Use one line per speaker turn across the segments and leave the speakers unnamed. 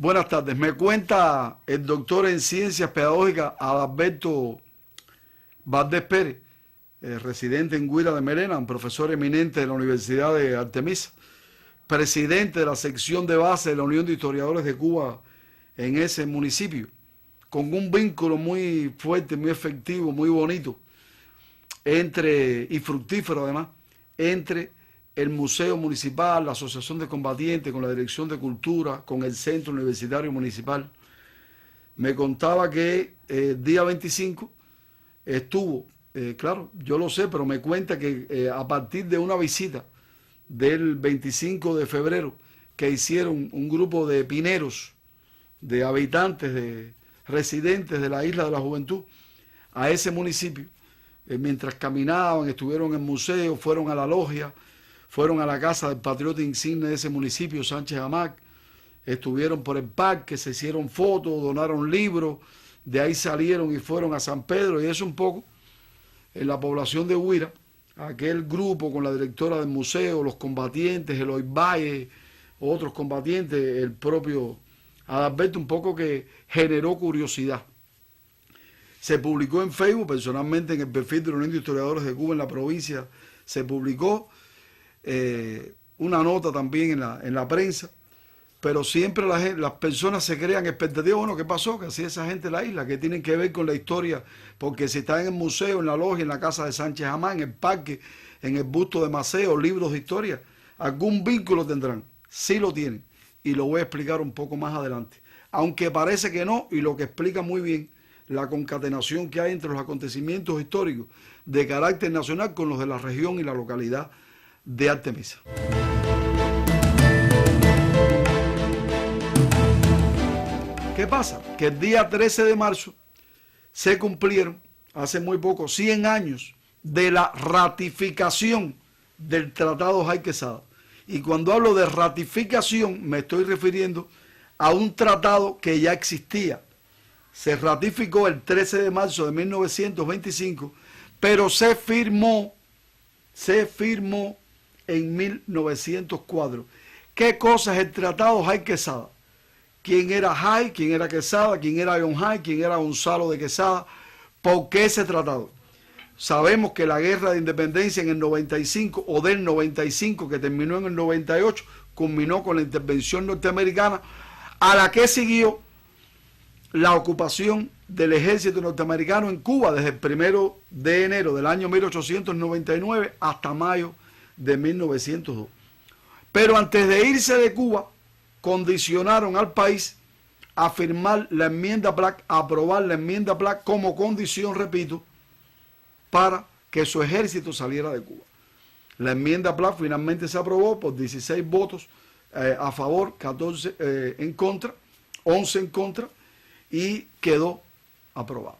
Buenas tardes. Me cuenta el doctor en Ciencias Pedagógicas Adalberto Valdés Pérez, residente en Guira de Merena, un profesor eminente de la Universidad de Artemisa, presidente de la sección de base de la Unión de Historiadores de Cuba en ese municipio, con un vínculo muy fuerte, muy efectivo, muy bonito, y fructífero además, entre el Museo Municipal, la Asociación de Combatientes, con la Dirección de Cultura, con el Centro Universitario Municipal. Me contaba que el día 25 estuvo, claro, yo lo sé, pero me cuenta que a partir de una visita del 25 de febrero que hicieron un grupo de pineros, de habitantes, de residentes de la Isla de la Juventud, a ese municipio, mientras caminaban, estuvieron en el museo, fueron a la logia, fueron a la casa del patriota insigne de ese municipio, Sánchez Amac, estuvieron por el parque, se hicieron fotos, donaron libros, de ahí salieron y fueron a San Pedro, y eso un poco en la población de Guira, aquel grupo con la directora del museo, los combatientes, Eloy Valle, otros combatientes, el propio Adalberto, un poco que generó curiosidad. Se publicó en Facebook, personalmente en el perfil de la Unión de Historiadores de Cuba en la provincia, se publicó una nota también en la prensa, pero siempre las personas se crean expectativas. Bueno, ¿qué pasó? ¿Qué hacía esa gente en la isla? ¿Qué tienen que ver con la historia? Porque si está en el museo, en la logia, en la casa de Sánchez Amán, en el parque, en el busto de Maceo, libros de historia, algún vínculo tendrán. Sí lo tienen, y lo voy a explicar un poco más adelante. Aunque parece que no, y lo que explica muy bien la concatenación que hay entre los acontecimientos históricos de carácter nacional con los de la región y la localidad de Artemisa. ¿Qué pasa? Que el día 13 de marzo se cumplieron, hace muy poco, 100 años de la ratificación del Tratado Jay-Quesada. Y cuando hablo de ratificación me estoy refiriendo a un tratado que ya existía. Se ratificó el 13 de marzo de 1925, pero se firmó en 1904. ¿Qué cosa es el Tratado Jay-Quesada? ¿Quién era Jay? ¿Quién era Quesada? ¿Quién era John Jay? ¿Quién era Gonzalo de Quesada? ¿Por qué ese tratado? Sabemos que la guerra de independencia en el 95 o del 95, que terminó en el 98, culminó con la intervención norteamericana, a la que siguió la ocupación del ejército norteamericano en Cuba desde el 1 de enero del año 1899 hasta mayo de 1902. Pero antes de irse de Cuba, condicionaron al país a firmar la enmienda Platt, a aprobar la enmienda Platt como condición, repito, para que su ejército saliera de Cuba. La enmienda Platt finalmente se aprobó por 16 votos a favor, 14 en contra, 11 en contra, y quedó aprobada.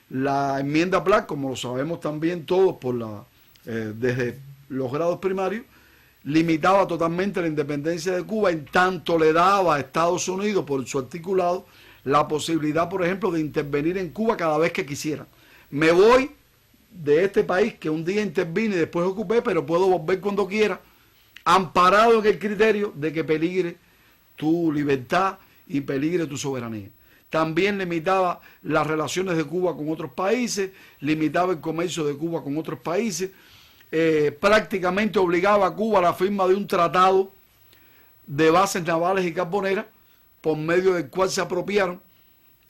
La enmienda Platt, como lo sabemos también todos desde los grados primarios, limitaba totalmente la independencia de Cuba, en tanto le daba a Estados Unidos, por su articulado, la posibilidad, por ejemplo, de intervenir en Cuba cada vez que quisiera. Me voy de este país que un día intervine y después ocupé, pero puedo volver cuando quiera, amparado en el criterio de que peligre tu libertad y peligre tu soberanía. También limitaba las relaciones de Cuba con otros países, limitaba el comercio de Cuba con otros países, prácticamente obligaba a Cuba a la firma de un tratado de bases navales y carboneras, por medio del cual se apropiaron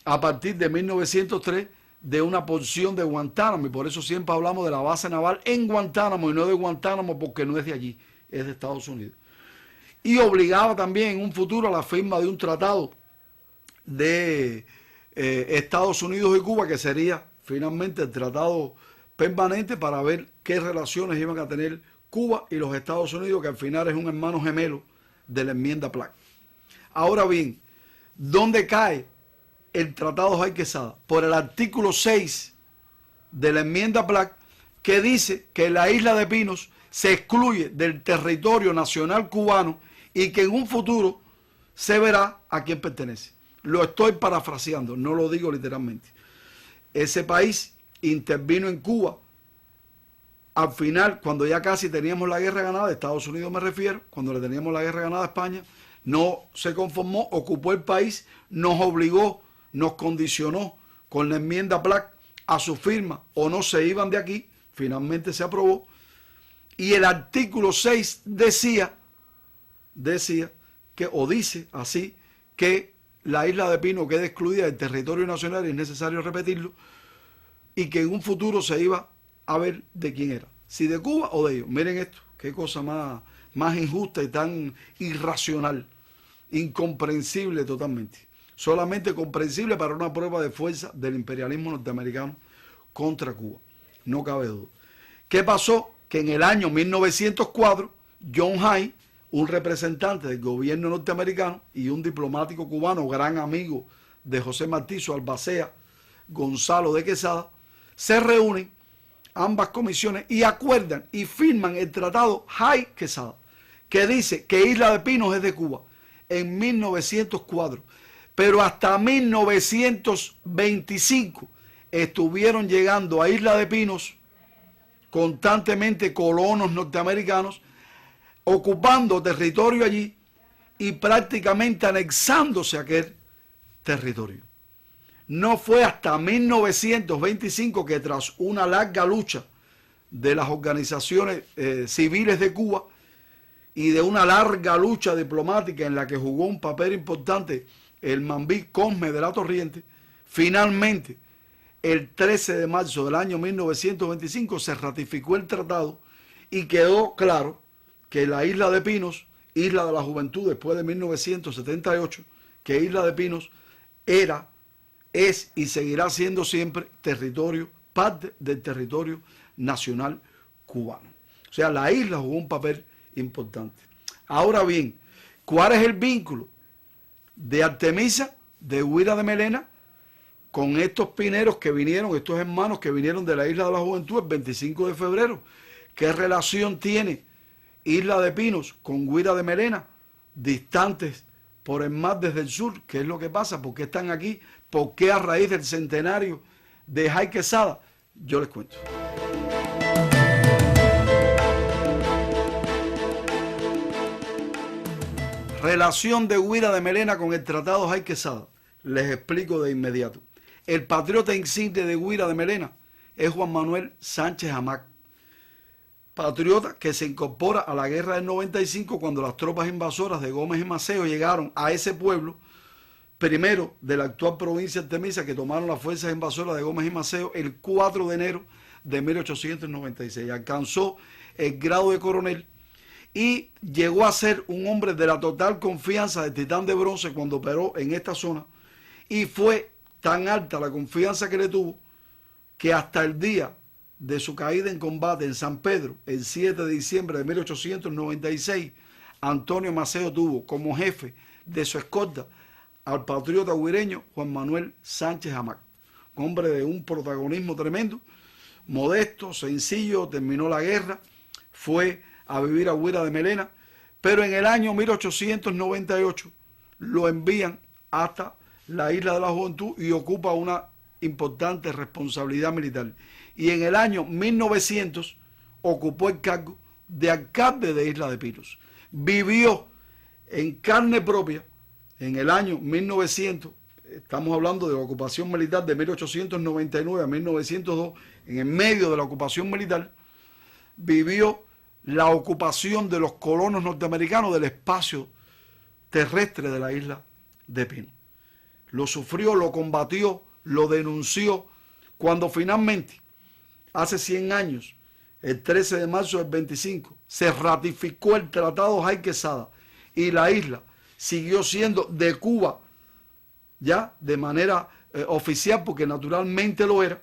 a partir de 1903 de una porción de Guantánamo, y por eso siempre hablamos de la base naval en Guantánamo y no de Guantánamo porque no es de allí, es de Estados Unidos. Y obligaba también en un futuro a la firma de un tratado de Estados Unidos y Cuba, que sería finalmente el tratado permanente, para ver qué relaciones iban a tener Cuba y los Estados Unidos, que al final es un hermano gemelo de la enmienda Platt. Ahora bien, ¿dónde cae el Tratado Jay-Quesada? Por el artículo 6 de la enmienda Platt, que dice que la isla de Pinos se excluye del territorio nacional cubano y que en un futuro se verá a quién pertenece. Lo estoy parafraseando, no lo digo literalmente. Ese país intervino en Cuba al final, cuando ya casi teníamos la guerra ganada, Estados Unidos me refiero, cuando le teníamos la guerra ganada a España, no se conformó, ocupó el país, nos obligó, nos condicionó con la enmienda Plac a su firma o no se iban de aquí, finalmente se aprobó, y el artículo 6 decía que, o dice así, que la isla de Pino queda excluida del territorio nacional, y es necesario repetirlo, y que en un futuro se iba a ver de quién era, si de Cuba o de ellos. Miren esto, qué cosa más injusta y tan irracional, incomprensible totalmente. Solamente comprensible para una prueba de fuerza del imperialismo norteamericano contra Cuba, no cabe duda. ¿Qué pasó? Que en el año 1904, John Hay, un representante del gobierno norteamericano y un diplomático cubano, gran amigo de José Martí Su Albacea, Gonzalo de Quesada, se reúnen ambas comisiones y acuerdan y firman el tratado Hay-Quesada, que dice que Isla de Pinos es de Cuba en 1904, pero hasta 1925 estuvieron llegando a Isla de Pinos constantemente colonos norteamericanos, ocupando territorio allí y prácticamente anexándose a aquel territorio. No fue hasta 1925 que, tras una larga lucha de las organizaciones civiles de Cuba y de una larga lucha diplomática en la que jugó un papel importante el Mambí Cosme de la Torriente, finalmente el 13 de marzo del año 1925 se ratificó el tratado y quedó claro que la Isla de Pinos, Isla de la Juventud después de 1978, que Isla de Pinos era, es y seguirá siendo siempre territorio, parte del territorio nacional cubano. O sea, la isla jugó un papel importante. Ahora bien, ¿cuál es el vínculo de Artemisa, de Guira de Melena, con estos pineros que vinieron, estos hermanos que vinieron de la Isla de la Juventud el 25 de febrero? ¿Qué relación tiene Isla de Pinos con Guira de Melena, distantes por el mar desde el sur? ¿Qué es lo que pasa? ¿Por qué están aquí? ¿Por qué a raíz del centenario de Hay Quesada? Yo les cuento. Relación de Guira de Melena con el tratado Hay Quesada. Les explico de inmediato. El patriota insigne de Guira de Melena es Juan Manuel Sánchez Amac, patriota que se incorpora a la guerra del 95 cuando las tropas invasoras de Gómez y Maceo llegaron a ese pueblo, primero de la actual provincia de Artemisa, que tomaron las fuerzas invasoras de Gómez y Maceo el 4 de enero de 1896. Alcanzó el grado de coronel y llegó a ser un hombre de la total confianza del Titán de Bronce cuando operó en esta zona, y fue tan alta la confianza que le tuvo que hasta el día de su caída en combate en San Pedro, el 7 de diciembre de 1896, Antonio Maceo tuvo como jefe de su escolta al patriota guireño Juan Manuel Sánchez Amac, hombre de un protagonismo tremendo, modesto, sencillo, terminó la guerra, fue a vivir a Guira de Melena, pero en el año 1898 lo envían hasta la Isla de la Juventud y ocupa una importante responsabilidad militar. Y en el año 1900 ocupó el cargo de alcalde de Isla de Pinos. Vivió en carne propia en el año 1900, estamos hablando de la ocupación militar de 1899 a 1902, en el medio de la ocupación militar, vivió la ocupación de los colonos norteamericanos del espacio terrestre de la Isla de Pinos. Lo sufrió, lo combatió, lo denunció, cuando finalmente, hace 100 años, el 13 de marzo del 25, se ratificó el tratado Hay Quesada y la isla siguió siendo de Cuba ya de manera oficial, porque naturalmente lo era.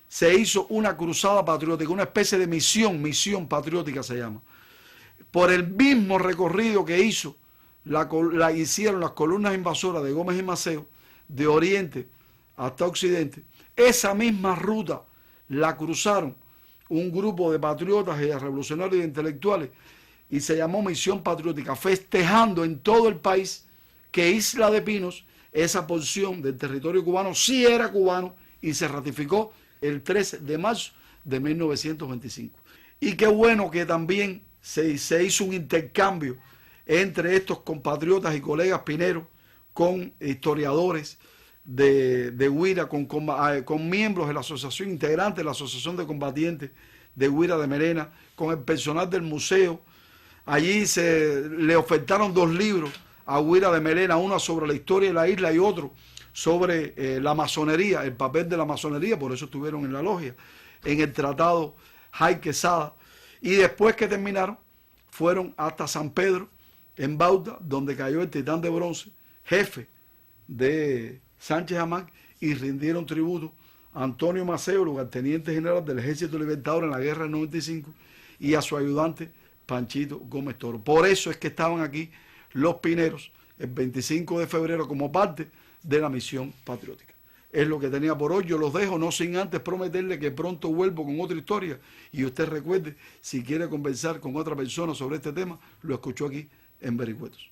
Se hizo una cruzada patriótica, una especie de misión patriótica se llama, por el mismo recorrido que hizo hicieron las columnas invasoras de Gómez y Maceo, de oriente hasta occidente. Esa misma ruta la cruzaron un grupo de patriotas y de revolucionarios e intelectuales y se llamó Misión Patriótica, festejando en todo el país que Isla de Pinos, esa porción del territorio cubano, sí era cubano, y se ratificó el 13 de marzo de 1925. Y qué bueno que también se hizo un intercambio entre estos compatriotas y colegas pineros, con historiadores de Huira, con miembros de la asociación, integrantes de la Asociación de Combatientes de Huira de Merena, con el personal del museo. Allí le ofertaron 2 libros a Huira de Merena, uno sobre la historia de la isla y otro sobre la masonería, el papel de la masonería, por eso estuvieron en la logia, en el tratado Jay Quesada. Y después que terminaron, fueron hasta San Pedro, en Bauta, donde cayó el titán de bronce, jefe de Sánchez Amán, y rindieron tributo a Antonio Maceo, lugarteniente general del Ejército Libertador en la guerra del 95, y a su ayudante Panchito Gómez Toro. Por eso es que estaban aquí los pineros el 25 de febrero como parte de la misión patriótica. Es lo que tenía por hoy. Yo los dejo, no sin antes prometerle que pronto vuelvo con otra historia. Y usted recuerde, si quiere conversar con otra persona sobre este tema, lo escuchó aquí en Vericuetos.